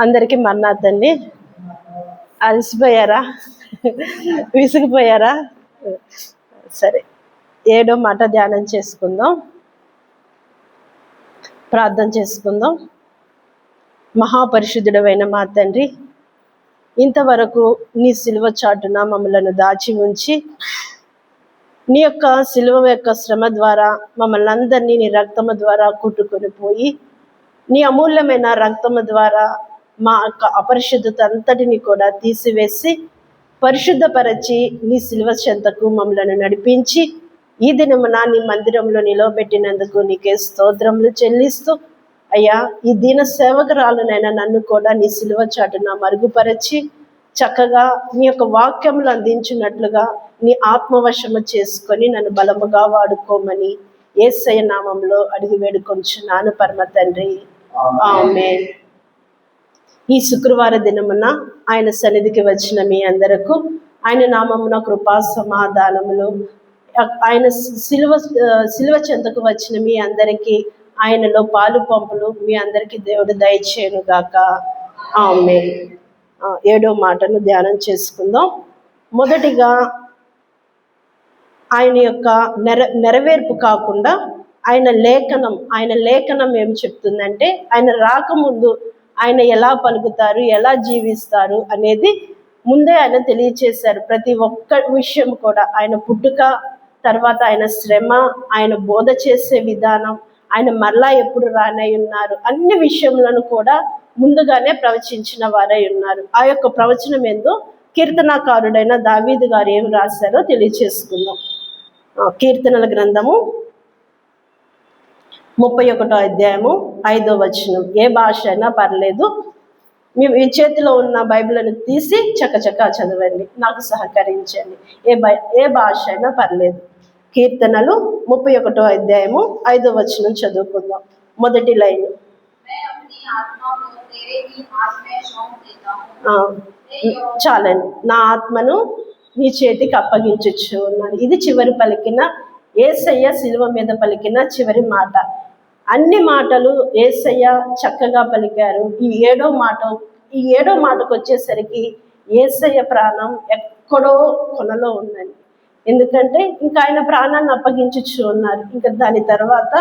అందరికీ మన్నాతండి. అలసిపోయారా? విసిగిపోయారా? సరే, 7వ మాట ధ్యానం చేసుకుందాం, ప్రార్థన చేసుకుందాం. మహాపరిశుద్ధుడైన మా తండ్రి, ఇంతవరకు నీ సిలువ చాటున మమ్మలను దాచి ఉంచి, నీ యొక్క సిలువ యొక్క శ్రమ ద్వారా మమ్మల్ని అందరినీ నీ రక్తము ద్వారా కుట్టుకొని పోయి, నీ అమూల్యమైన రక్తము ద్వారా మా యొక్క అపరిశుద్ధత అంతటిని కూడా తీసివేసి పరిశుద్ధపరచి నీ సిలువ చెంతకు మమ్మలను నడిపించి ఈ దినమున నీ మందిరంలో నిలవబెట్టినందుకు నీకే స్తోత్రములు చెల్లిస్తూ, అయ్యా, ఈ దీన సేవకురాలునైనా నన్ను కూడా నీ సిలువ చాటున మరుగుపరచి చక్కగా నీ యొక్క వాక్యములు అందించినట్లుగా నీ ఆత్మవశము చేసుకొని నన్ను బలముగా వాడుకోమని యేసయ్య నామంలో అడిగి వేడుకొంచున్నాను పరమ తండ్రి, ఆమేన్. ఈ శుక్రవార దినమున ఆయన సన్నిధికి వచ్చిన మీ అందరకు ఆయన నామమున కృపా సమాధానములు, ఆయన సిలువ చెంతకు వచ్చిన మీ అందరికీ ఆయనలో పాలు పంపులు మీ అందరికీ దేవుడు దయచేయును గాక, ఆమేన్. 7వ మాటను ధ్యానం చేసుకుందాం. మొదటిగా ఆయన యొక్క నెరవేర్పు కాకుండా ఆయన లేఖనం ఏం చెప్తుందంటే, ఆయన రాకముందు ఆయన ఎలా పలుకుతారు, ఎలా జీవిస్తారు అనేది ముందే ఆయన తెలియచేశారు. ప్రతి ఒక్క విషయం కూడా, ఆయన పుట్టుక, తర్వాత ఆయన శ్రమ, ఆయన బోధ చేసే విధానం, ఆయన మరలా ఎప్పుడు రానై ఉన్నారు, అన్ని విషయములను కూడా ముందుగానే ప్రవచించిన వారై ఉన్నారు. ఆ యొక్క ప్రవచనం ఏందో కీర్తనాకారుడైన దావీదు గారు ఏం రాశారో తెలియచేసుకుందాం. కీర్తనల గ్రంథము 31వ అధ్యాయము 5వ వచనం. ఏ భాష అయినా పర్లేదు, మీ చేతిలో ఉన్న బైబిల్ని తీసి చక్కచక్క చదవండి, నాకు సహకరించండి. ఏ భాష అయినా పర్లేదు. కీర్తనలు 31వ అధ్యాయము 5వ వచనం చదువుకుందాం. మొదటి లైన్. చాలండి. నా ఆత్మను నీ చేతికి అప్పగించచ్చు ఉన్నాను. ఇది చివరి పలికిన, యేసయ్య సిలువ మీద పలికిన చివరి మాట. అన్ని మాటలు యేసయ్య చక్కగా పలికారు. ఈ ఏడో మాటకు వచ్చేసరికి యేసయ్య ప్రాణం ఎక్కడో కొనలో ఉందండి. ఎందుకంటే ఇంకా ఆయన ప్రాణాన్ని అప్పగించచ్చు ఉన్నారు. ఇంకా దాని తర్వాత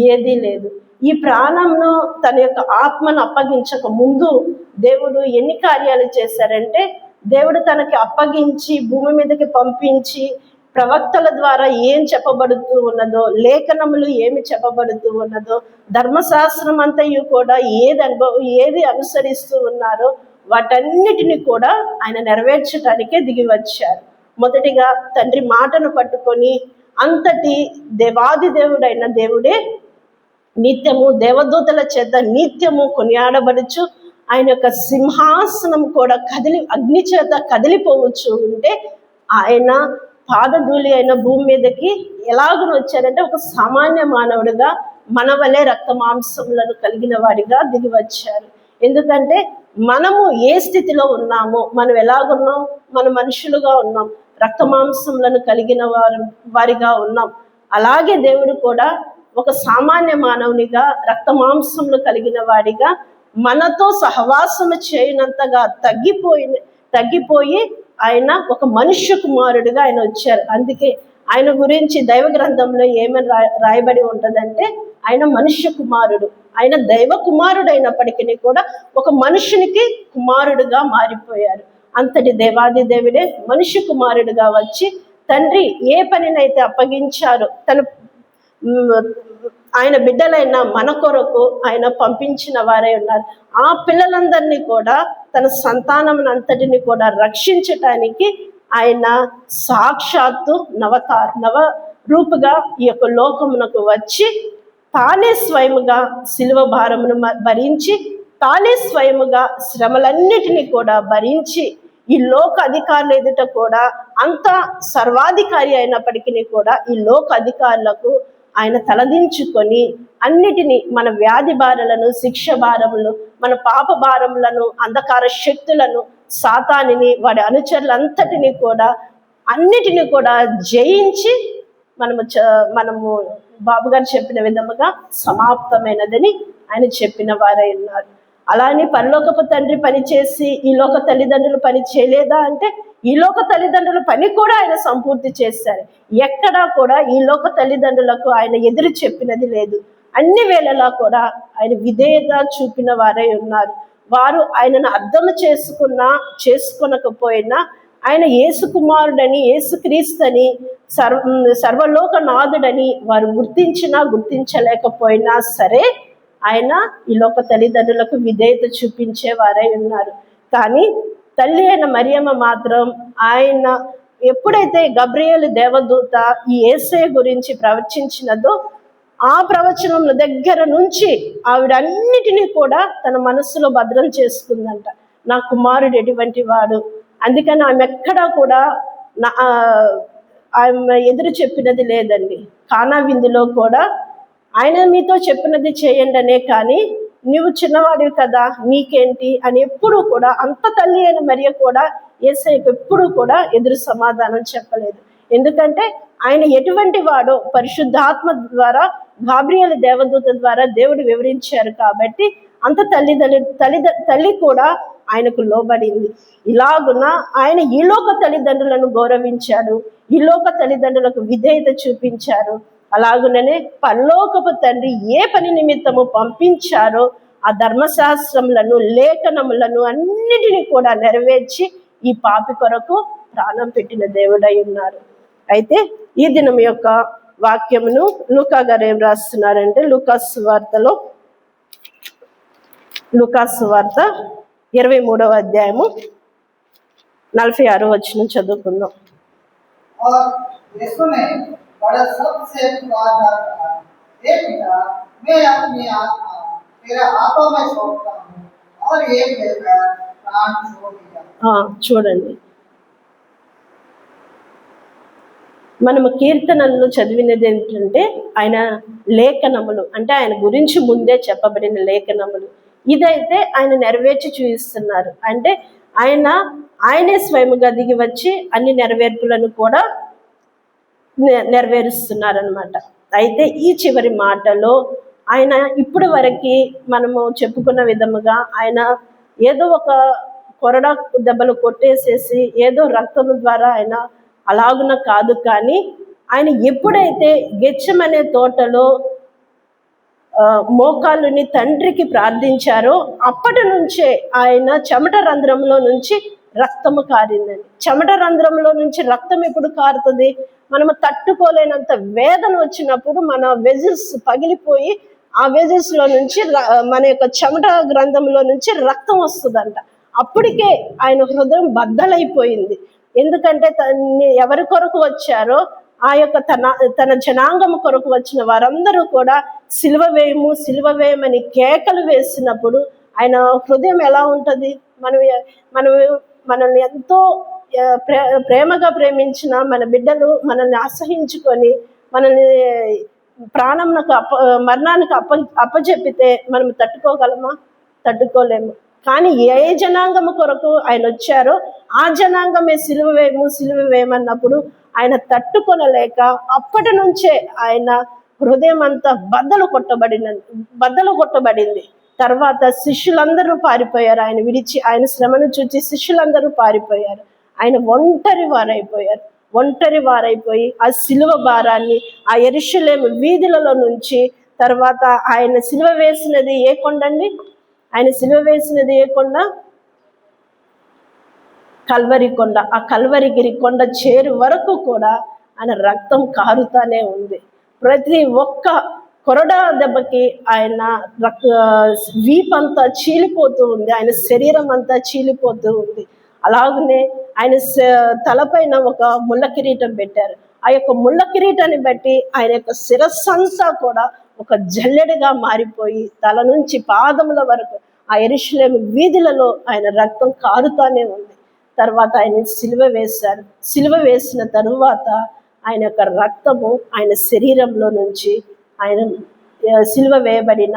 ఏదీ లేదు. ఈ ప్రాణంను తన యొక్క ఆత్మను అప్పగించక ముందు దేవుడు ఎన్ని కార్యాలు చేశారంటే, దేవుడు తనకి అప్పగించి భూమి మీదకి పంపించి ప్రవక్తల ద్వారా ఏం చెప్పబడుతూ ఉన్నదో, లేఖనములు ఏమి చెప్పబడుతూ ఉన్నదో, ధర్మశాస్త్రం అంతయు కూడా ఏది అనుసరిస్తూ ఉన్నారో వాటన్నిటిని కూడా ఆయన నెరవేర్చడానికే దిగి వచ్చారు. మొదటిగా తండ్రి మాటను పట్టుకొని అంతటి దేవాది దేవుడైన దేవుడే నిత్యము దేవదూతల చేత నిత్యము కొనియాడబడుచు, ఆయన యొక్క సింహాసనం కూడా అగ్ని చేత కదిలిపోవచ్చు ఉంటే, ఆయన పాదధూళి అయిన భూమి మీదకి ఎలాగను వచ్చారంటే ఒక సామాన్య మానవుడిగా మన వలె రక్త మాంసములను కలిగిన వాడిగా దిగి వచ్చారు. ఎందుకంటే మనము ఏ స్థితిలో ఉన్నామో, మనం ఎలాగున్నాం, మన మనుషులుగా ఉన్నాం, రక్త మాంసములను కలిగిన వారిగా ఉన్నాం. అలాగే దేవుడు కూడా ఒక సామాన్య మానవునిగా రక్త మాంసములు కలిగిన వాడిగా మనతో సహవాసము చేయనంతగా తగ్గిపోయి ఆయన ఒక మనుష్య కుమారుడిగా ఆయన వచ్చారు. అందుకే ఆయన గురించి దైవ గ్రంథంలో ఏమని రాయబడి ఉంటుందంటే, ఆయన మనుష్య కుమారుడు. ఆయన దైవ కుమారుడు అయినప్పటికీ కూడా ఒక మనుషునికి కుమారుడుగా మారిపోయారు. అంతటి దేవాది దేవుడే మనుష్య కుమారుడుగా వచ్చి తండ్రి ఏ పనినైతే అప్పగించారో ఆయన బిడ్డలైన మన కొరకు ఆయన పంపించిన వారై ఉన్నారు. ఆ పిల్లలందరినీ కూడా తన సంతానమునంతటిని కూడా రక్షించటానికి ఆయన సాక్షాత్తు నవ రూపుగా ఈ యొక్క లోకమునకు వచ్చి తానే స్వయముగా సిలువ భారమును భరించి, తానే స్వయముగా శ్రమలన్నిటినీ కూడా భరించి, ఈ లోక అధికారుల ఎదుట కూడా అంత సర్వాధికారి అయినప్పటికీ కూడా ఈ లోక అధికారులకు ఆయన తలదించుకొని అన్నిటినీ, మన వ్యాధి భారలను, శిక్ష భారములు, మన పాప భారములను, అంధకార శక్తులను, సాతానిని, వాడి అనుచరులంతటినీ కూడా అన్నిటినీ కూడా జయించి మనము బాబు గారు చెప్పిన విధముగా సమాప్తమైనదని ఆయన చెప్పిన వారై ఉన్నారు. అలానే పరలోకపు తండ్రి పని చేసి ఈ లోక తల్లిదండ్రులు పని చేయలేదా అంటే ఈ లోక తల్లిదండ్రుల పని కూడా ఆయన సంపూర్తి చేశారు. ఎక్కడా కూడా ఈ లోక తల్లిదండ్రులకు ఆయన ఎదురు చెప్పినది లేదు. అన్ని వేళలా కూడా ఆయన విధేయత చూపిన వారై ఉన్నారు. వారు ఆయనను అర్థం చేసుకోనకపోయినా ఆయన యేసు కుమారుడని, యేసుక్రీస్తని, సర్వలోకనాథుడని వారు గుర్తించలేకపోయినా సరే ఆయన ఈ లోక తల్లిదండ్రులకు విధేయత చూపించే వారై ఉన్నారు. కానీ తల్లి అయిన మరియమ్మ మాత్రం ఆయన ఎప్పుడైతే గబ్రియేలు దేవదూత ఈ యేసయ్య గురించి ప్రవచించినదో ఆ ప్రవచనం దగ్గర నుంచి ఆవిడ అన్నిటినీ కూడా తన మనస్సులో భద్రం చేసుకుందంట. నా కుమారుడు ఎటువంటి వాడు, అందుకని ఆమె ఎక్కడా కూడా ఆమె ఎదురు చెప్పినది లేదండి. కానా విందులో కూడా ఆయన మీతో చెప్పినది చేయండి అనే, కానీ నువ్వు చిన్నవాడివి కదా నీకేంటి అని ఎప్పుడూ కూడా అంత తల్లి అయిన మరియ కూడా యేసయ్యకు ఎప్పుడూ కూడా ఎదురు సమాధానం చెప్పలేదు. ఎందుకంటే ఆయన ఎటువంటి వాడో పరిశుద్ధాత్మ ద్వారా గాబ్రియేలు దేవదూత ద్వారా దేవుడు వివరించారు కాబట్టి అంత తల్లి కూడా ఆయనకు లోబడింది. ఇలాగున ఆయన ఈ లోక తల్లిదండ్రులను గౌరవించాడు, ఈ లోక తల్లిదండ్రులకు విధేయత చూపించారు. అలాగుననే పరలోకపు తండ్రి ఏ పని నిమిత్తము పంపించారో ఆ ధర్మశాస్త్రములను, లేఖనములను అన్నిటినీ కూడా నెరవేర్చి ఈ పాపి కొరకు ప్రాణం పెట్టిన దేవుడై ఉన్నారు. అయితే ఈ దినం యొక్క వాక్యమును లూకా గారు ఏం రాస్తున్నారంటే లూకాసు వార్త 23వ అధ్యాయము 46వ వచనం చదువుకుందాం. చూడండి, మనము కీర్తనలను చదివినది ఏంటంటే ఆయన లేఖనములు, అంటే ఆయన గురించి ముందే చెప్పబడిన లేఖనములు. ఇదైతే ఆయన నెరవేర్చి చూపిస్తున్నారు. అంటే ఆయనే స్వయముగా దిగి వచ్చి అన్ని నెరవేర్పులను కూడా నెరవేరుస్తున్నారనమాట. అయితే ఈ చివరి మాటలో ఆయన ఇప్పటి వరకు మనము చెప్పుకున్న విధముగా ఆయన ఏదో ఒక కొరడా దెబ్బలు కొట్టేసేసి ఏదో రక్తము ద్వారా ఆయన అలాగున కాదు, కానీ ఆయన ఎప్పుడైతే గెత్సెమనే తోటలో మోకాళ్ళుని తండ్రికి ప్రార్థించారో అప్పటి నుంచే ఆయన చెమట రంధ్రంలో నుంచి రక్తము కారిందండి. చెమట రంధ్రంలో నుంచి రక్తం ఎప్పుడు కారుతుంది? మనము తట్టుకోలేనంత వేదన వచ్చినప్పుడు మన వెజిల్స్ పగిలిపోయి ఆ వెజిల్స్ లో నుంచి మన యొక్క చెమట గ్రంథంలో నుంచి రక్తం వస్తుందంట. అప్పటికే ఆయన హృదయం బద్దలైపోయింది. ఎందుకంటే ఎవరి కొరకు వచ్చారో ఆ యొక్క తన జనాంగం కొరకు వచ్చిన వారందరూ కూడా సిలువ వేయమని కేకలు వేసినప్పుడు ఆయన హృదయం ఎలా ఉంటుంది? మనల్ని ఎంతో ప్రేమగా ప్రేమించిన మన బిడ్డలు మనల్ని అసహించుకొని మనల్ని మరణానికి అప్పచెప్పితే మనం తట్టుకోగలమా? తట్టుకోలేము. కానీ ఏ జనాంగము కొరకు ఆయన వచ్చారో ఆ జనాంగమే సిలువ వేయమన్నప్పుడు ఆయన తట్టుకొనలేక అప్పటి నుంచే ఆయన హృదయం అంతా బద్దలు కొట్టబడింది. తర్వాత శిష్యులందరూ పారిపోయారు. ఆయన విడిచి ఆయన శ్రమను చూచి శిష్యులందరూ పారిపోయారు. ఆయన ఒంటరి వారైపోయి ఆ సిలువ భారాన్ని ఆ యెరూషలేము వీధులలో నుంచి, తర్వాత ఆయన సిలువ వేసినది ఏ కొండండి? ఆయన సిలువ వేసినది ఏ కొండ? కల్వరి కొండ. ఆ కల్వరిగిరి కొండ చేరు వరకు కూడా ఆయన రక్తం కారుతానే ఉంది. ప్రతి ఒక్క కొరడా దెబ్బకి ఆయన వీపంతా చీలిపోతూ ఉంది, ఆయన శరీరం అంతా చీలిపోతూ ఉంది. అలాగనే ఆయన తలపైన ఒక ముళ్ళ కిరీటం పెట్టారు. ఆ యొక్క ముళ్ళ కిరీటాన్ని బట్టి ఆయన యొక్క శిరస్సంతా కూడా ఒక జల్లెడగా మారిపోయి తల నుంచి పాదముల వరకు ఆ యెరూషలేము వీధులలో ఆయన రక్తం కారుతానే ఉంది. తర్వాత ఆయన సిలువ వేశారు. సిలువ వేసిన తరువాత ఆయన యొక్క రక్తము ఆయన శరీరంలో నుంచి ఆయన సిలువ వేయబడిన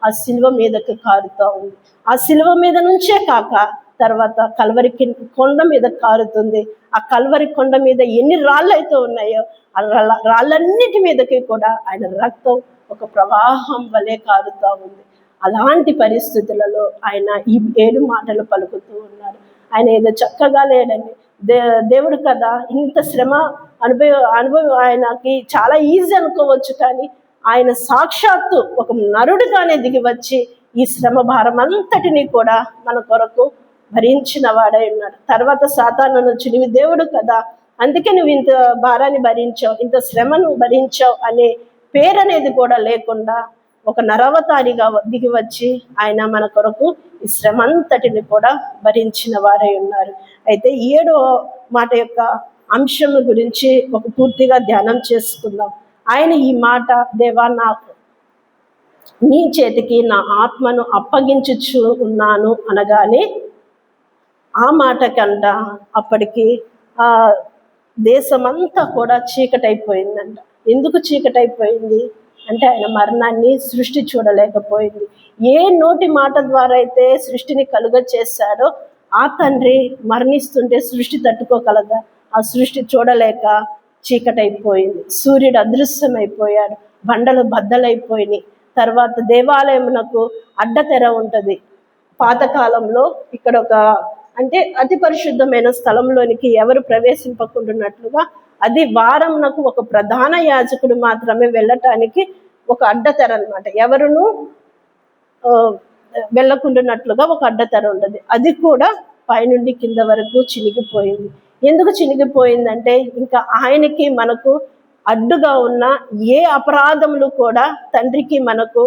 ఆ సిలువ మీదకి కారుతూ ఉంది. ఆ సిలువ మీద నుంచే కాక తర్వాత కల్వరి కొండ మీద కారుతుంది. ఆ కల్వరి కొండ మీద ఎన్ని రాళ్ళు అయితే ఉన్నాయో ఆ రాళ్ళన్నిటి మీదకి కూడా ఆయన రక్తం ఒక ప్రవాహం వలె కారుతూ ఉంది. అలాంటి పరిస్థితులలో ఆయన ఈ 7 మాటలు పలుకుతూ ఉన్నారు. ఆయన ఏదో చక్కగా లేడండి, దేవుడు కదా, ఇంత శ్రమ అనుభవం ఆయనకి చాలా ఈజీ అనుకోవచ్చు, కానీ ఆయన సాక్షాత్తు ఒక నరుడుగానే దిగి వచ్చి ఈ శ్రమ భారం అంతటినీ కూడా మన కొరకు భరించిన వాడై ఉన్నాడు. తర్వాత సాతాను నుంచి, నువ్వు దేవుడు కదా, అందుకే నువ్వు ఇంత భారాన్ని భరించావు, ఇంత శ్రమను భరించావు అనే పేరు అనేది కూడా లేకుండా ఒక నరవతారిగా దిగి వచ్చి ఆయన మన కొరకు ఈ శ్రమ అంతటిని కూడా భరించిన వారై ఉన్నారు. అయితే 7వ మాట యొక్క అంశం గురించి ఒక పూర్తిగా ధ్యానం చేసుకుందాం. ఆయన ఈ మాట, దేవా నీ చేతికి నా ఆత్మను అప్పగించుచు ఉన్నాను అనగానే ఆ మాట కంట అప్పటికి ఆ దేశమంతా కూడా చీకటైపోయిందంట. ఎందుకు చీకటైపోయింది అంటే ఆయన మరణాన్ని సృష్టి చూడలేకపోయింది. ఏ నోటి మాట ద్వారా అయితే సృష్టిని కలుగ చేశాడో ఆ తండ్రి మరణిస్తుంటే సృష్టి తట్టుకోగలదా? ఆ సృష్టి చూడలేక చీకటైపోయింది. సూర్యుడు అదృశ్యమైపోయాడు, బండలు బద్దలైపోయినాయి. తర్వాత దేవాలయమునకు అడ్డతెర ఉంటుంది. పాతకాలంలో ఇక్కడ ఒక అంటే అతి పరిశుద్ధమైన స్థలంలోనికి ఎవరు ప్రవేశింపకుండానట్లుగా అది వారంనకు ఒక ప్రధాన యాజకుడు మాత్రమే వెళ్ళటానికి ఒక అడ్డతెర అనమాట. ఎవరును వెళ్ళకుండానట్లుగా ఒక అడ్డతెర ఉండదు. అది కూడా పైనుండి కింద వరకు చినిగిపోయింది. ఎందుకు చినిగిపోయిందంటే ఇంకా ఆయనకి మనకు అడ్డుగా ఉన్న ఏ అపరాధములు కూడా తండ్రికి మనకు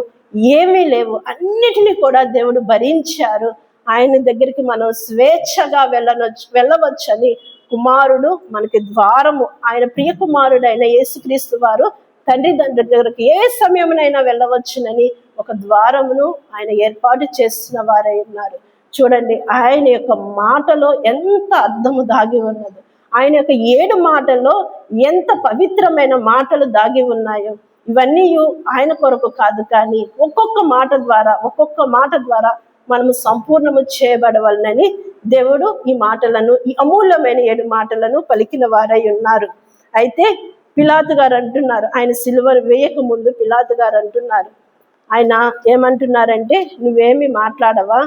ఏమీ లేవు, అన్నిటినీ కూడా దేవుడు భరించారు. ఆయన దగ్గరికి మనం స్వేచ్ఛగా వెళ్ళవచ్చని కుమారుడు మనకి ద్వారము, ఆయన ప్రియ కుమారుడైన యేసుక్రీస్తు వారు తండ్రి దగ్గరికి ఏ సమయమునైనా వెళ్ళవచ్చునని ఒక ద్వారమును ఆయన ఏర్పాటు చేసిన వారై ఉన్నారు. చూడండి, ఆయన యొక్క మాటలో ఎంత అర్థము దాగి ఉన్నది, ఆయన యొక్క 7 మాటల్లో ఎంత పవిత్రమైన మాటలు దాగి ఉన్నాయో. ఇవన్నీ ఆయన కొరకు కాదు, కానీ ఒక్కొక్క మాట ద్వారా మనము సంపూర్ణము చేయబడవాలని దేవుడు ఈ మాటలను, ఈ అమూల్యమైన 7 మాటలను పలికిన వారై ఉన్నారు. అయితే పిలాతు గారు అంటున్నారు, ఆయన సిలువ వేయక ముందు పిలాతు గారు అంటున్నారు, ఆయన ఏమంటున్నారంటే, నువ్వేమి మాట్లాడవా?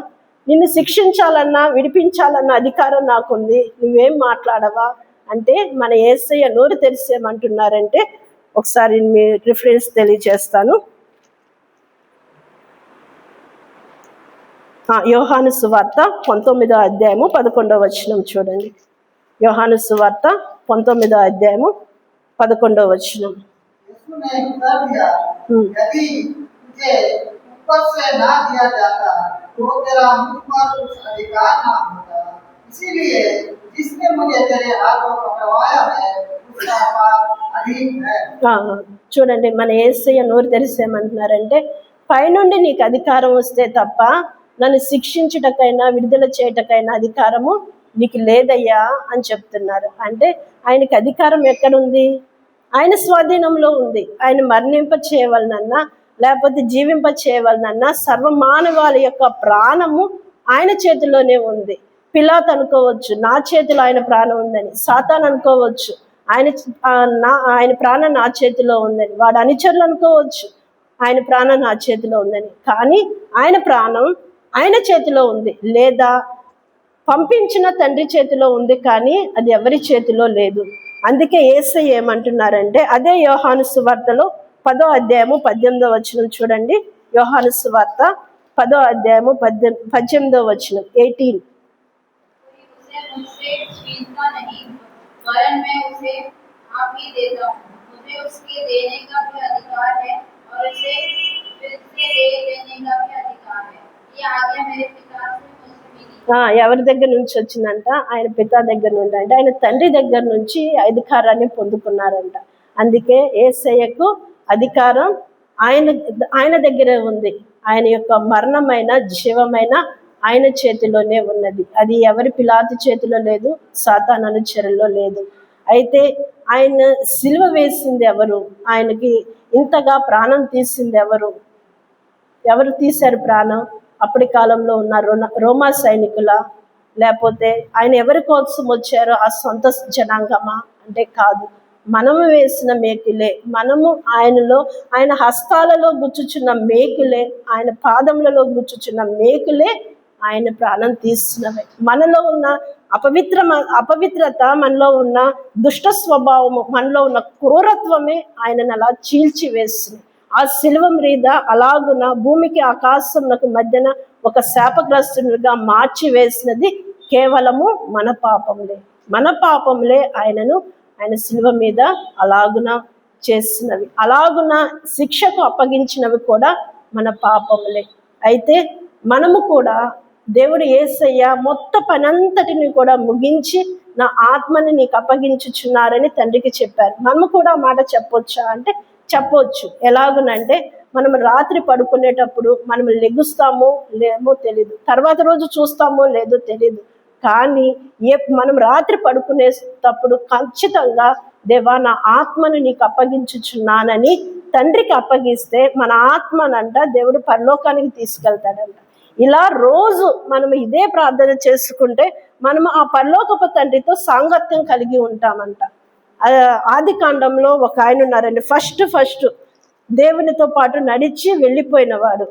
నిన్ను శిక్షించాలన్నా విడిపించాలన్న అధికారం నాకుంది, నువ్వేం మాట్లాడవా అంటే మన యేసయ్య నోరు తెరిసేమంటున్నారంటే ఒకసారి మీ రిఫరెన్స్ తెలియజేస్తాను. యోహాను సువార్త 19వ అధ్యాయము 11వ వచనం చూడండి. యోహాను సువార్త 19వ అధ్యాయము 11వ వచనం. చూడండి, మన యేసయ్య నోరు తెరిసేమంటున్నారంటే, పైనుండి నీకు అధికారం వస్తే తప్ప నన్ను శిక్షించుటకైనా విడుదల చేయటకైనా అధికారము నీకు లేదయ్యా అని చెప్తున్నారు. అంటే ఆయనకి అధికారం ఎక్కడుంది? ఆయన స్వాధీనంలో ఉంది. ఆయన మరణింప చేయవలనన్నా లేకపోతే జీవింప చేయవలనన్నా సర్వమానవాళి యొక్క ప్రాణము ఆయన చేతిలోనే ఉంది. పిలాతు అనుకోవచ్చు నా చేతిలో ఆయన ప్రాణం ఉందని, సాతాను అనుకోవచ్చు ఆయన ప్రాణం నా చేతిలో ఉందని, వాడు అనుచరులు అనుకోవచ్చు ఆయన ప్రాణం నా చేతిలో ఉందని. కానీ ఆయన ప్రాణం ఆయన చేతిలో ఉంది, లేదా పంపించిన తండ్రి చేతిలో ఉంది, కానీ అది ఎవరి చేతిలో లేదు. అందుకే యేసయ్య ఏమంటున్నారంటే, అదే యోహాను సువార్తలో 10వ అధ్యాయము 18వ వచనం చూడండి. యోహాను సువార్త 10వ అధ్యాయము 18వ వచనం 18. ఎవరి దగ్గర నుంచి వచ్చిందంట? ఆయన పితా దగ్గర నుండి. అంటే ఆయన తండ్రి దగ్గర నుంచి అధికారాన్ని పొందుకున్నారంట. అందుకే యేసయ్యకు అధికారం ఆయన దగ్గరే ఉంది. ఆయన యొక్క మరణమైన జీవమైన ఆయన చేతిలోనే ఉన్నది. అది ఎవరి పిలాతు చేతిలో లేదు, సాతాను అనుచరుల్లో లేదు. అయితే ఆయన సిలువ వేసింది ఎవరు? ఆయనకి ఇంతగా ప్రాణం తీసింది ఎవరు తీశారు ప్రాణం? అప్పటి కాలంలో ఉన్న రోమా సైనికుల, లేకపోతే ఆయన ఎవరి కోసం వచ్చారో ఆ సొంత జనాంగమా అంటే కాదు, మనము వేసిన మేకులే, మనము ఆయన హస్తాలలో గుచ్చుచున్న మేకులే, ఆయన పాదములలో గుచ్చుచున్న మేకులే ఆయన ప్రాణం తీస్తున్నవి. మనలో ఉన్న అపవిత్రత, మనలో ఉన్న దుష్ట స్వభావము, మనలో ఉన్న క్రూరత్వమే ఆయనను అలా చీల్చివేస్తుంది. ఆ శిలువ మీద అలాగున భూమికి ఆకాశమునకు మధ్యన ఒక శాపగ్రస్తునిగా మార్చి వేసినది కేవలము మన పాపములే ఆయన శిలువ మీద అలాగున చేసినవి, అలాగున శిక్షకు అప్పగించినవి కూడా మన పాపములే. అయితే మనము కూడా దేవుడు యేసయ్య మొత్తం పనంతటిని కూడా ముగించి నా ఆత్మని నీకు అప్పగించుచున్నారని తండ్రికి చెప్పారు. మనము కూడా మాట చెప్పొచ్చా అంటే చెప్పొచ్చు. ఎలాగునంటే మనం రాత్రి పడుకునేటప్పుడు మనం లెగుస్తామో లేమో తెలీదు, తర్వాత రోజు చూస్తామో లేదో తెలీదు, కానీ మనం రాత్రి పడుకునేటప్పుడు ఖచ్చితంగా దేవా నా ఆత్మను నీకు అప్పగించుచున్నానని తండ్రికి అప్పగిస్తే మన ఆత్మనంట దేవుడు పరలోకానికి తీసుకెళ్తాడంట. ఇలా రోజు మనం ఇదే ప్రార్థన చేసుకుంటే మనము ఆ పరలోకపు తండ్రితో సాంగత్యం కలిగి ఉంటామంట. ఆది కాండంలో ఒక ఆయన ఉన్నారండి, ఫస్ట్ దేవునితో పాటు నడిచి వెళ్ళిపోయిన వాడు.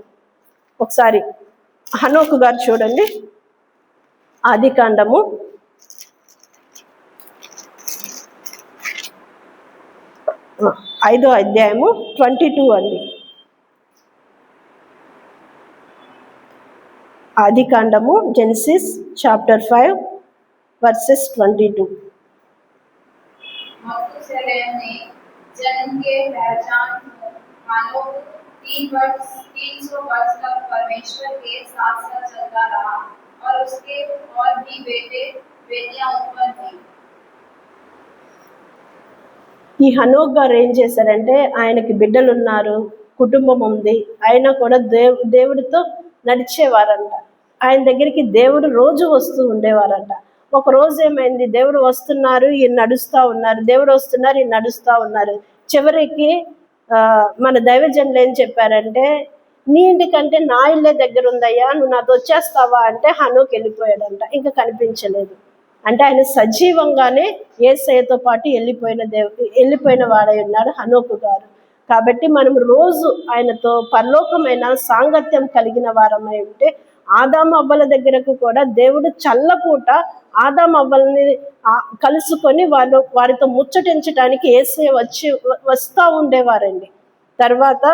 ఒకసారి హనోకు గారు చూడండి, ఆది కాండము 5వ అధ్యాయము 22 అండి. आदि कांडमु जेनेसिस चैप्टर 5 वर्सेस 22। मथुसेलह ने जन्म के पहचान हनोक 300 वर्ष तक परमेश्वर के साथ चलता रहा और उसके और भी बेटे बेटियां उत्पन्न हुई। ఈ హనోక్ గారు ఏం చేశారంటే ఆయనకి బిడ్డలు ఉన్నారు, కుటుంబం ఉంది, ఆయన కూడా దేవుడితో నడిచేవారంట. ఆయన దగ్గరికి దేవుడు రోజు వస్తూ ఉండేవారంట. ఒక రోజు ఏమైంది, దేవుడు వస్తున్నారు, ఈయన నడుస్తూ ఉన్నారు, దేవుడు వస్తున్నారు, ఈయన నడుస్తూ ఉన్నారు. చివరికి మన దైవజనులు ఏం చెప్పారంటే, నీ ఇంటికంటే నా ఇల్లే దగ్గర ఉందయ్యా, నువ్వు నాతో వచ్చేస్తావా అంటే హనోక్ వెళ్ళిపోయాడంట, ఇంకా కనిపించలేదు. అంటే ఆయన సజీవంగానే యేసయ్యతో పాటు వెళ్ళిపోయిన వాడై ఉన్నాడు హనోకు గారు. కాబట్టి మనం రోజు ఆయనతో పరలోకమైన సాంగత్యం కలిగిన వారమై ఉంటే, ఆదాము అవ్వల దగ్గరకు కూడా దేవుడు చల్లపూట ఆదాము అవ్వల్ని కలుసుకొని వారితో ముచ్చటించడానికి యేసయ్య వస్తూ ఉండేవారండి. తర్వాత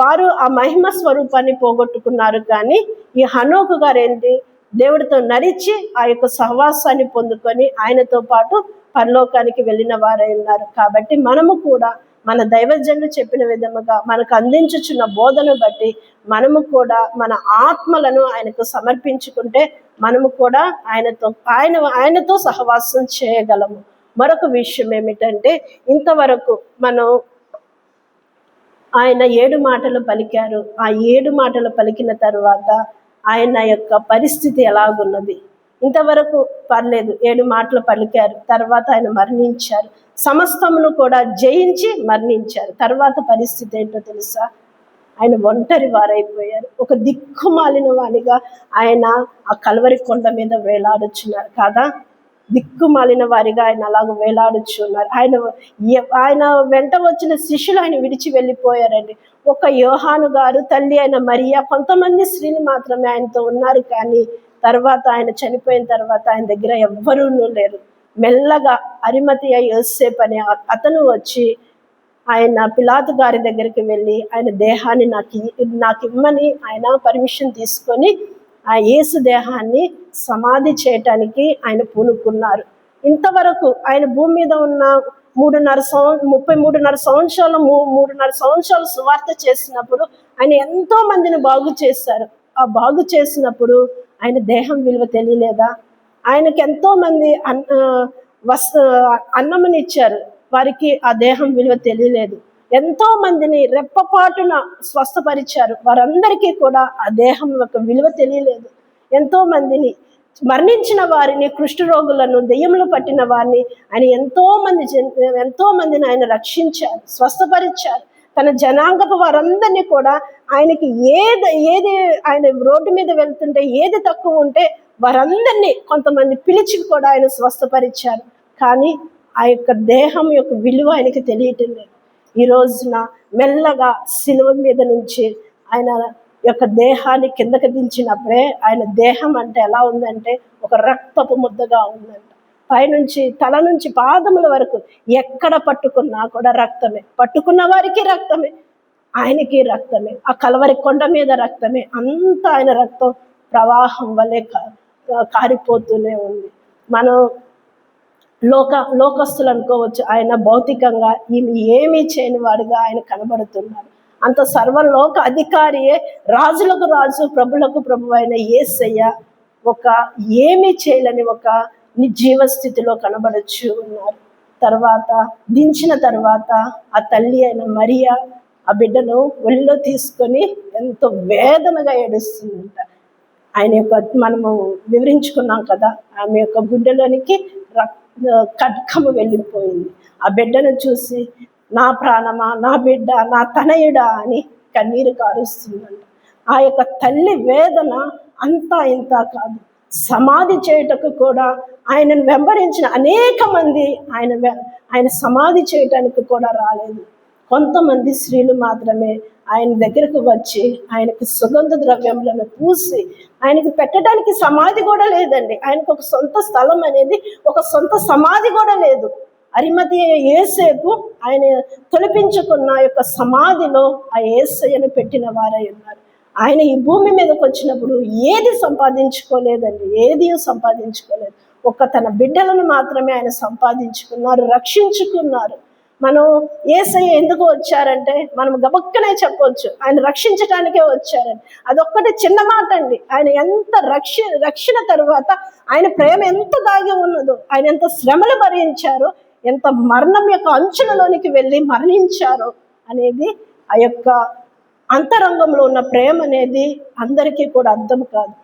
వారు ఆ మహిమ స్వరూపాన్ని పోగొట్టుకున్నారు. కానీ ఈ హనోకు గారు ఏంటి, దేవుడితో నడిచి ఆ యొక్క సహవాసాన్ని పొందుకొని ఆయనతో పాటు పరలోకానికి వెళ్ళిన వారై ఉన్నారు. కాబట్టి మనము కూడా మన దైవజనులు చెప్పిన విధముగా మనకు అందించుచున్న బోధన బట్టి మనము కూడా మన ఆత్మలను ఆయనకు సమర్పించుకుంటే మనము కూడా ఆయనతో సహవాసం చేయగలము. మరొక విషయం ఏమిటంటే, ఇంతవరకు మనం ఆయన 7 మాటలు పలికారు. ఆ 7 మాటలు పలికిన తర్వాత ఆయన యొక్క పరిస్థితి ఎలాగున్నది? ఇంతవరకు పర్లేదు, 7 మాటలు పలికారు, తర్వాత ఆయన మరణించారు, సమస్తమును కూడా జయించి మరణించారు. తర్వాత పరిస్థితి ఏంటో తెలుసా? ఆయన ఒంటరి వారైపోయారు. ఒక దిక్కుమాలిన వాడిగా ఆయన ఆ కల్వరి కొండ మీద వేలాడుచున్నారు కదా. దిక్కుమాలిన వారిగా ఆయన అలాగ వేలాడుచున్నారు. ఆయన వెంట వచ్చిన శిష్యులు ఆయన విడిచి వెళ్ళిపోయారండి. ఒక యోహాను గారు, తల్లి అయిన మరియా, కొంతమంది స్త్రీలు మాత్రమే ఆయనతో ఉన్నారు. కానీ తర్వాత ఆయన చనిపోయిన తర్వాత ఆయన దగ్గర ఎవ్వరూ లేరు. మెల్లగా అరిమతయ యోసేపు అనే అతను వచ్చి ఆయన పిలాతు గారి దగ్గరికి వెళ్ళి ఆయన దేహాన్ని నాకు ఇమ్మని ఆయన పర్మిషన్ తీసుకొని ఆ యేసు దేహాన్ని సమాధి చేయటానికి ఆయన పూనుకున్నారు. ఇంతవరకు ఆయన భూమి మీద ఉన్న 33.5 సంవత్సరాలు సువార్త చేసినప్పుడు ఆయన ఎంతో మందిని బాగు చేశారు. ఆ బాగు చేసినప్పుడు ఆయన దేహం విలువ తెలియలేదా? ఆయనకి ఎంతో మంది అన్నమునిచ్చారు, వారికి ఆ దేహం విలువ తెలియలేదు. ఎంతో మందిని రెప్పపాటున స్వస్థపరిచారు, వారందరికీ కూడా ఆ దేహం యొక్క విలువ తెలియలేదు. ఎంతో మందిని మరణించిన వారిని, కుష్ఠరోగులను, దెయ్యములు పట్టిన వారిని ఆయన ఎంతో మందిని ఆయన రక్షించారు, స్వస్థపరిచారు. తన జనాంగపు వారందరినీ కూడా ఆయనకి ఏది ఆయన రోడ్డు మీద వెళ్తుంటే ఏది తక్కువ ఉంటే వారందరినీ కొంతమంది పిలిచి కూడా ఆయన స్వస్థపరిచారు. కానీ ఆ యొక్క దేహం యొక్క విలువ ఆయనకి తెలియటం లేదు. ఈ రోజున మెల్లగా శిలువ మీద నుంచి ఆయన యొక్క దేహాన్ని కిందకి దించినప్పుడే ఆయన దేహం అంటే ఎలా ఉందంటే ఒక రక్తపు ముద్దగా ఉందంట. పైనుంచి తల నుంచి పాదముల వరకు ఎక్కడ పట్టుకున్నా కూడా రక్తమే, పట్టుకున్న వారికి రక్తమే, ఆయనకి రక్తమే, ఆ కలవరి కొండ మీద రక్తమే, అంతా ఆయన రక్తం ప్రవాహం వల్లే కారిపోతూనే ఉంది. మనం లోకస్తులు అనుకోవచ్చు, ఆయన భౌతికంగా ఈమె ఏమీ చేయని వాడిగా ఆయన కనబడుతున్నాడు. అంత సర్వలోక అధికారియే, రాజులకు రాజు, ప్రభులకు ప్రభు అయిన యేసయ్య ఒక ఏమీ చేయలేని ఒక నిర్జీవ స్థితిలో కనబడచ్చు ఉన్నారు. తర్వాత దించిన తర్వాత ఆ తల్లి అయిన మరియా ఆ బిడ్డను ఒళ్ళో తీసుకొని ఎంతో వేదనగా ఏడుస్తుందంట. ఆయన యొక్క మనము వివరించుకున్నాం కదా, ఆమె యొక్క గుండెలోనికి ఖడ్గము వెళ్ళిపోయింది. ఆ బిడ్డను చూసి నా ప్రాణమా, నా బిడ్డ, నా తనయుడా అని కన్నీరు కారుస్తుందంట. ఆ యొక్క తల్లి వేదన అంతా ఇంత కాదు. సమాధి చేయుటకు కూడా ఆయనను వెంబడించిన అనేక మంది ఆయన సమాధి చేయటానికి కూడా రాలేదు. కొంతమంది స్త్రీలు మాత్రమే ఆయన దగ్గరకు వచ్చి ఆయనకు సుగంధ ద్రవ్యములను పూసి ఆయనకి పెట్టడానికి సమాధి కూడా లేదండి. ఆయనకు ఒక సొంత స్థలం అనేది, ఒక సొంత సమాధి కూడా లేదు. అరిమథయ యోసేపు ఆయన తొలిపించుకున్న యొక్క సమాధిలో ఆ యేసయ్యను పెట్టిన వారై ఉన్నారు. ఆయన ఈ భూమి మీదకి వచ్చినప్పుడు ఏది సంపాదించుకోలేదండి, ఏది సంపాదించుకోలేదు. తన బిడ్డలను మాత్రమే ఆయన సంపాదించుకున్నారు, రక్షించుకున్నారు. మనం యేసయ్య ఎందుకు వచ్చారంటే మనం గబక్కనే చెప్పొచ్చు, ఆయన రక్షించటానికే వచ్చారని. అదొక్కటి చిన్న మాట అండి. ఆయన ఎంత రక్షణ తరువాత ఆయన ప్రేమ ఎంత దాగి ఉన్నదో, ఆయన ఎంత శ్రమలు భరించారో, ఎంత మరణం యొక్క అంచులలోనికి వెళ్ళి మరణించారో అనేది ఆ యొక్క అంతరంగంలో ఉన్న ప్రేమ అనేది అందరికీ కూడా అర్థం కాదు.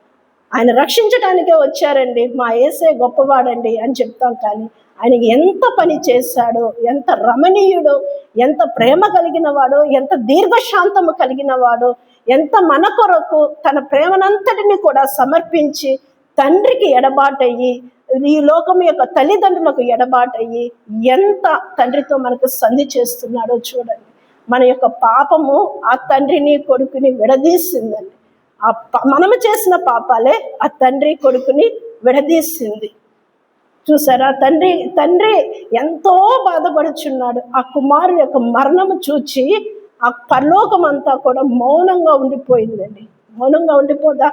ఆయన రక్షించడానికే వచ్చారండి, మా యేసయ్య గొప్పవాడండి అని చెప్తాం. కానీ ఆయనకి ఎంత పని చేశాడో, ఎంత రమణీయుడో, ఎంత ప్రేమ కలిగిన వాడో, ఎంత దీర్ఘశాంతము కలిగిన వాడో, ఎంత మన కొరకు తన ప్రేమనంతటిని కూడా సమర్పించి తండ్రికి ఎడబాటయ్యి, ఈ లోకం యొక్క తల్లిదండ్రులకు ఎడబాటయ్యి ఎంత తండ్రితో మనకు సంధి చేస్తున్నాడో చూడండి. మన యొక్క పాపము ఆ తండ్రిని కొడుకుని విడదీసిందండి. మనము చేసిన పాపాలే ఆ తండ్రి కొడుకుని విడదీసింది. చూసారా, తండ్రి ఎంతో బాధపడుచున్నాడు. ఆ కుమారుడు యొక్క మరణము చూచి ఆ పరలోకం అంతా కూడా మౌనంగా ఉండిపోయిందండి. మౌనంగా ఉండిపోదా?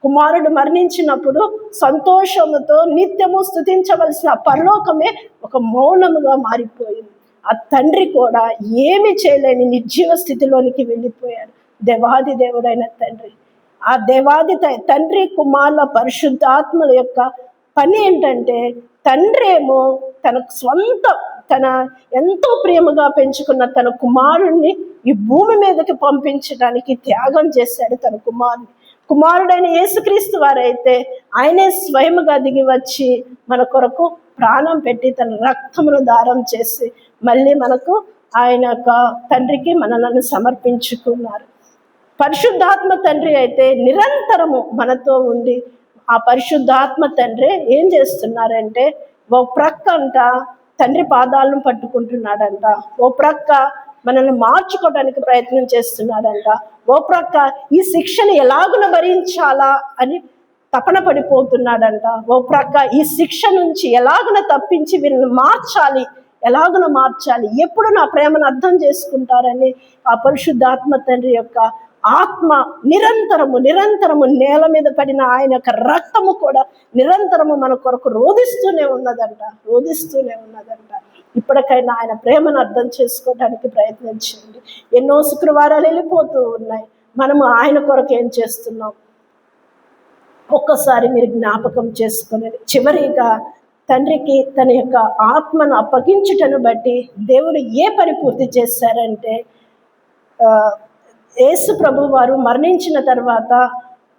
కుమారుడు మరణించినప్పుడు సంతోషముతో నిత్యము స్తుతించవలసిన పరలోకమే ఒక మౌనముగా మారిపోయింది. ఆ తండ్రి కూడా ఏమి చేయలేని నిర్జీవ స్థితిలోనికి వెళ్ళిపోయాడు. దేవాది దేవుడైన తండ్రి, ఆ దేవాది తండ్రి కుమారుల పరిశుద్ధాత్మల యొక్క పని ఏంటంటే, తండ్రి ఏమో తన ఎంతో ప్రేమగా పెంచుకున్న తన కుమారుణ్ణి ఈ భూమి మీదకి పంపించడానికి త్యాగం చేశాడు. తన కుమారుడైన యేసుక్రీస్తు వారైతే ఆయనే స్వయముగా దిగి వచ్చి మన కొరకు ప్రాణం పెట్టి తన రక్తమును దారం చేసి మళ్ళీ మనకు ఆయన యొక్క తండ్రికి మనలను సమర్పించుకున్నారు. పరిశుద్ధాత్మ తండ్రి అయితే నిరంతరము మనతో ఉండి, ఆ పరిశుద్ధాత్మ తండ్రి ఏం చేస్తున్నారంటే, ఓ ప్రక్క అంట తండ్రి పాదాలను పట్టుకుంటున్నాడంట, ఓ ప్రక్క మనల్ని మార్చుకోవడానికి ప్రయత్నం చేస్తున్నాడంట, ఓ ప్రక్క ఈ శిక్షను ఎలాగున భరించాలా అని తపన పడిపోతున్నాడంట, ఓ ప్రక్క ఈ శిక్ష నుంచి ఎలాగున తప్పించి వీరిని ఎలాగున మార్చాలి, ఎప్పుడు నా ప్రేమను అర్థం చేసుకుంటారని ఆ పరిశుద్ధాత్మ తండ్రి యొక్క ఆత్మ నిరంతరము నేల మీద పడిన ఆయన యొక్క రక్తము కూడా నిరంతరము మన కొరకు రోధిస్తూనే ఉన్నదంట. ఇప్పటికైనా ఆయన ప్రేమను అర్థం చేసుకోవడానికి ప్రయత్నించండి. ఎన్నో శుక్రవారాలు వెళ్ళిపోతూ ఉన్నాయి, మనము ఆయన కొరకు ఏం చేస్తున్నాం ఒక్కసారి మీరు జ్ఞాపకం చేసుకుని, చివరిగా తండ్రికి తన యొక్క ఆత్మను అప్పగించుటను బట్టి దేవుడు ఏ పని పూర్తి చేశారంటే, యేసు ప్రభు వారు మరణించిన తర్వాత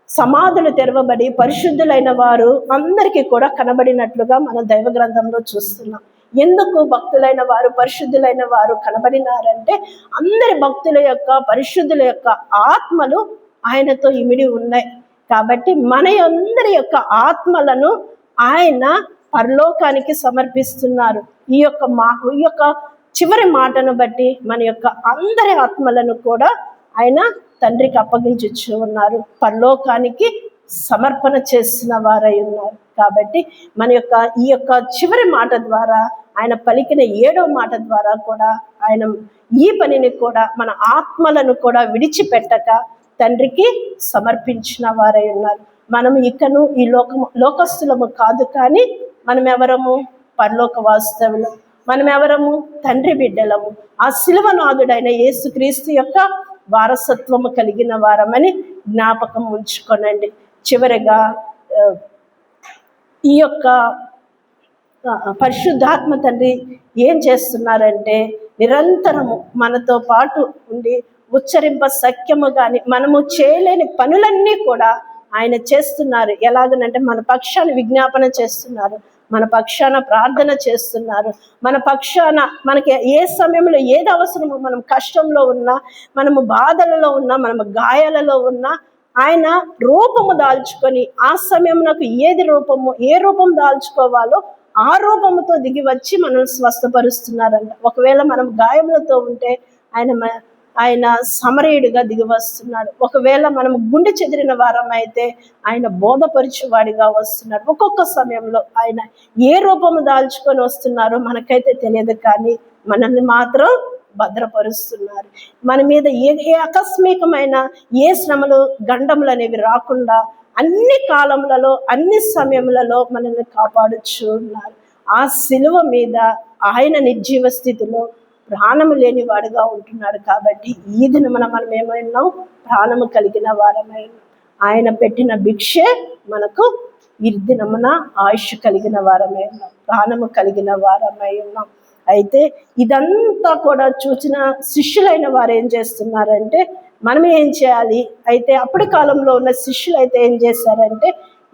సమాధులు తెరవబడి పరిశుద్ధులైన వారు అందరికీ కూడా కనబడినట్లుగా మన దైవ గ్రంథంలో చూస్తున్నాం. ఎందుకు భక్తులైన వారు పరిశుద్ధులైన వారు కనబడినారంటే, అందరి భక్తుల యొక్క పరిశుద్ధుల యొక్క ఆత్మలు ఆయనతో ఇమిడి ఉన్నాయి. కాబట్టి మన అందరి యొక్క ఆత్మలను ఆయన పరలోకానికి సమర్పిస్తున్నారు. ఈ యొక్క చివరి మాటను బట్టి మన యొక్క అందరి ఆత్మలను కూడా ఆయన తండ్రికి అప్పగించు ఉన్నారు, పరలోకానికి సమర్పణ చేసిన వారై ఉన్నారు. కాబట్టి ఈ యొక్క చివరి మాట ద్వారా, ఆయన పలికిన 7వ మాట ద్వారా కూడా ఆయన ఈ పనిని కూడా, మన ఆత్మలను కూడా విడిచిపెట్టక తండ్రికి సమర్పించిన వారై ఉన్నారు. మనము ఇకను ఈ లోకస్తులము కాదు, కానీ మనం ఎవరము? పరలోక వాస్తవులు. మనం ఎవరము? తండ్రి బిడ్డలము. ఆ శిలువనాథుడైన యేసుక్రీస్తు యొక్క వారసత్వము కలిగిన వారమని జ్ఞాపకం ఉంచుకోనండి. చివరిగా ఈ యొక్క పరిశుద్ధాత్మ తండ్రి ఏం చేస్తున్నారంటే, నిరంతరము మనతో పాటు ఉండి ఉచ్చరింప సఖ్యము కానీ మనము చేయలేని పనులన్నీ కూడా ఆయన చేస్తున్నారు. ఎలాగనంటే, మన పక్షాన విజ్ఞాపన చేస్తున్నారు, మన పక్షాన ప్రార్థన చేస్తున్నారు, మన పక్షాన మనకి ఏ సమయంలో ఏది అవసరమో, మనం కష్టంలో ఉన్నా, మనము బాధలలో ఉన్నా, మనము గాయాలలో ఉన్నా, ఆయన రూపము దాల్చుకొని ఆ సమయం నాకు ఏ రూపం దాల్చుకోవాలో ఆ రూపముతో దిగి వచ్చి మనల్ని స్వస్థపరుస్తున్నారంట. ఒకవేళ మనం గాయములతో ఉంటే ఆయన సమరయుడిగా దిగి వస్తున్నాడు. ఒకవేళ మనం గుండె చెదిరిన వారం అయితే ఆయన బోధపరిచేవాడిగా వస్తున్నాడు. ఒక్కొక్క సమయంలో ఆయన ఏ రూపము దాల్చుకొని వస్తున్నారో మనకైతే తెలియదు, కానీ మనల్ని మాత్రం భద్రపరుస్తున్నారు. మన మీద ఏ ఆకస్మికమైన ఏ శ్రమలు గండములు అనేవి రాకుండా అన్ని కాలములలో అన్ని సమయములలో మనల్ని కాపాడుచు ఉన్నారు. ఆ శిలువ మీద ఆయన నిర్జీవ స్థితిలో ప్రాణము లేని వాడుగా ఉంటున్నాడు. కాబట్టి ఈ దినమున మనం ఏమైనాం? ప్రాణము కలిగిన వారమై ఆయన పెట్టిన భిక్షే మనకు ఈ దినమున ఆయుష్ కలిగిన వారమై ఉన్నాం, ప్రాణము కలిగిన వారమై ఉన్నాం. అయితే ఇదంతా కూడా చూసిన శిష్యులైన వారు ఏం చేస్తున్నారంటే, మనం ఏం చేయాలి? అయితే అప్పటి కాలంలో ఉన్న శిష్యులు అయితే ఏం చేశారంటే,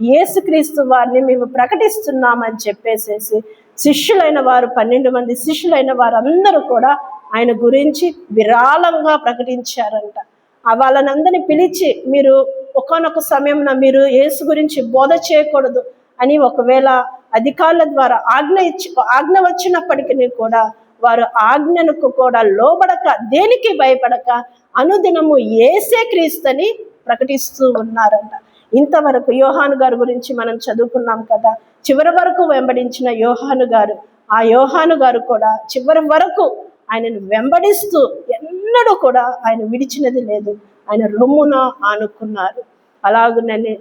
యేసుక్రీస్తు వారిని మేము ప్రకటిస్తున్నామని చెప్పేసేసి శిష్యులైన వారు 12 మంది శిష్యులైన వారందరూ కూడా ఆయన గురించి విరాళంగా ప్రకటించారంట. వాళ్ళనందరినీ పిలిచి, మీరు ఒకానొక సమయంలో మీరు యేసు గురించి బోధ చేయకూడదు అని ఒకవేళ అధికారుల ద్వారా ఆజ్ఞ వచ్చినప్పటికీ కూడా వారు ఆజ్ఞకు కూడా లోబడక, దేనికి భయపడక అనుదినము యేసే క్రీస్తుని ప్రకటిస్తూ ఉన్నారంట. ఇంతవరకు యోహాను గారి గురించి మనం చదువుకున్నాం కదా, చివరి వరకు వెంబడించిన యోహాను గారు, ఆ యోహాను గారు కూడా చివరి వరకు ఆయనను వెంబడిస్తూ ఎన్నడూ కూడా ఆయన విడిచినది లేదు, ఆయన రొమ్మున ఆనుకున్నారు. అలాగునని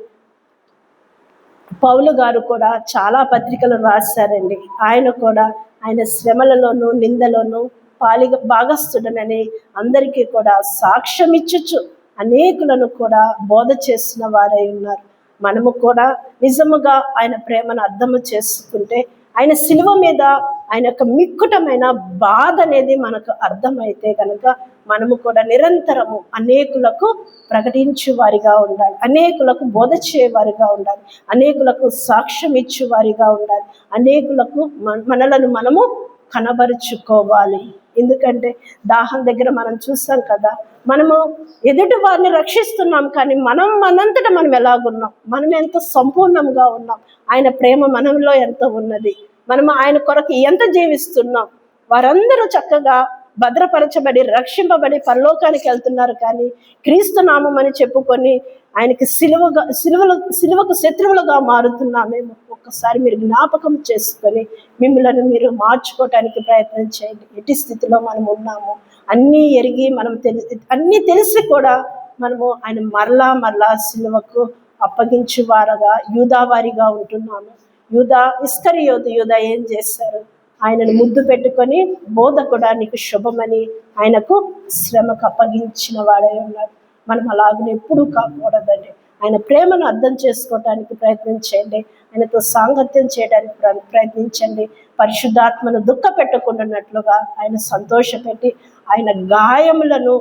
పౌలు గారు కూడా చాలా పత్రికలు రాశారండి. ఆయన కూడా ఆయన శ్రమలలోనూ నిందలోనూ భాగస్థుడనని అందరికీ కూడా సాక్ష్యం ఇచ్చుచు అనేకులను కూడా బోధ చేసిన వారై ఉన్నారు. మనము కూడా నిజముగా ఆయన ప్రేమను అర్థము చేసుకుంటే, ఆయన శిలువ మీద ఆయన యొక్క మిక్కుటమైన బాధ అనేది మనకు అర్థమైతే కనుక మనము కూడా నిరంతరము అనేకులకు ప్రకటించేవారిగా ఉండాలి, అనేకులకు బోధ చేయవారిగా ఉండాలి, అనేకులకు సాక్ష్యం ఇచ్చేవారిగా ఉండాలి, అనేకులకు మనలను మనము కనబరుచుకోవాలి. ఎందుకంటే దాహం దగ్గర మనం చూసాం కదా, మనము ఎదుటి వారిని రక్షిస్తున్నాం, కానీ మనంతటా మనం ఎలాగున్నాం, మనం ఎంత సంపూర్ణంగా ఉన్నాం, ఆయన ప్రేమ మనలో ఎంత ఉన్నది, మనం ఆయన కొరకు ఎంత జీవిస్తున్నాం. వారందరూ చక్కగా భద్రపరచబడి రక్షింపబడి పరలోకానికి వెళ్తున్నారు, కానీ క్రీస్తు నామం అని చెప్పుకొని ఆయనకి సిలువకు శత్రువులుగా మారుతున్నామేమో. ఒక్కసారి మీరు జ్ఞాపకం చేసుకొని మిమ్మల్ని మీరు మార్చుకోవటానికి ప్రయత్నం చేయండి. ఎట్టి స్థితిలో మనం ఉన్నాము అన్నీ ఎరిగి, అన్నీ తెలిసి కూడా మనము ఆయన మరలా సిలువకు అప్పగించువారుగా యూదావారిగా ఉంటున్నాము. ఇస్కరియోతు ఏం చేశారు? ఆయనను ముద్దు పెట్టుకొని బోధకుడా నీకు శుభమని ఆయనకు శ్రమకు అప్పగించిన వాడై ఉన్నాడు. మనం అలాగనే ఎప్పుడూ కాకూడదండి. ఆయన ప్రేమను అర్థం చేసుకోవటానికి ప్రయత్నం చేయండి, ఆయనతో సాంగత్యం చేయడానికి ప్రయత్నించండి. పరిశుద్ధాత్మను దుఃఖ పెట్టకుండానట్లుగా ఆయన సంతోషపెట్టి ఆయన గాయములను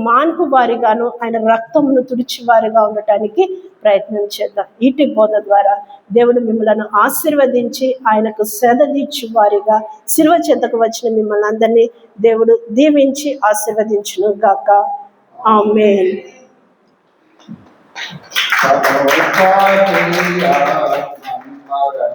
మాన్పు వారిగాను ఆయన రక్తమును తుడిచివారిగా ఉండటానికి ప్రయత్నం చేద్దాం. ఈటి బోధ ద్వారా దేవుడు మిమ్మల్ని ఆశీర్వదించి ఆయనకు సేదదీర్చు వారిగా శిలువ చెంతకు వచ్చిన మిమ్మల్ని అందరినీ దేవుడు దీవించి ఆశీర్వదించును గాక. ఆమేన్. और